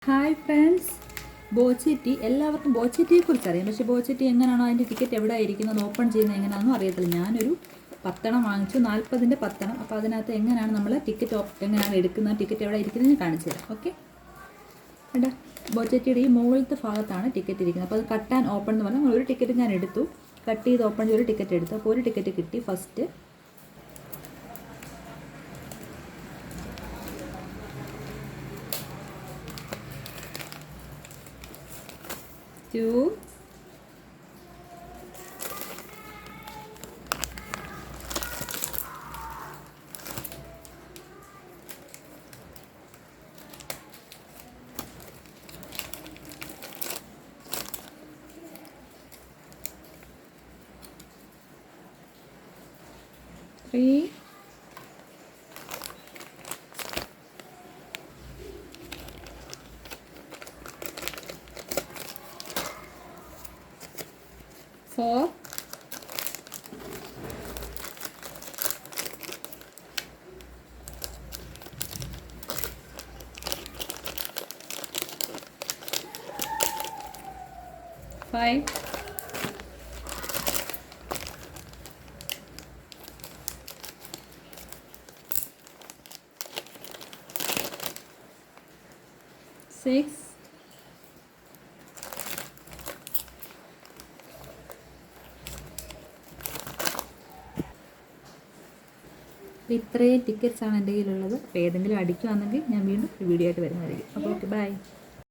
Hi friends, ബോച്ചിറ്റി എല്ലാവർക്കും ബോച്ചിറ്റിയെക്കുറിച്ച് അറിയാം. പക്ഷേ ബോച്ചിറ്റി എങ്ങനെയാണോ അതിൻ്റെ ടിക്കറ്റ് എവിടെ ആയിരിക്കുന്നത്, ഓപ്പൺ ചെയ്യുന്നത് എങ്ങനെയാണെന്നും അറിയത്തില്ല. ഞാനൊരു 10 വാങ്ങിച്ചു, 40ൻ്റെ 10. അപ്പോൾ അതിനകത്ത് എങ്ങനെയാണ് നമ്മൾ ടിക്കറ്റ് എങ്ങനെയാണ് എടുക്കുന്നത്, ടിക്കറ്റ് എവിടെ ഇരിക്കുന്നത് ഞാൻ കാണിച്ചു തരാം. ഓക്കെ, വേണ്ട ബോച്ചിറ്റിയുടെ ഈ മുകളിലത്തെ ഭാഗത്താണ് ടിക്കറ്റ് ഇരിക്കുന്നത്. അപ്പോൾ അത് കട്ട് ആൻഡ് ഓപ്പൺ എന്ന് പറഞ്ഞാൽ ഒരു ടിക്കറ്റ് ഞാൻ എടുത്തു, കട്ട് ചെയ്ത് ഓപ്പൺ ചെയ്ത് ഒരു ടിക്കറ്റ് എടുത്തു. അപ്പോൾ ഒരു ടിക്കറ്റ് കിട്ടി. ഫസ്റ്റ് 2 3 4 5 6 ഇത്രയും ടിക്കറ്റ്സാണ് എൻ്റെ കയ്യിലുള്ളത്. അപ്പോൾ ഏതെങ്കിലും അടിക്കുവാണെങ്കിൽ ഞാൻ വീണ്ടും ഒരു വീഡിയോ ആയിട്ട് വരുന്നതായിരിക്കും. അപ്പോൾ ഓക്കെ, ബൈ.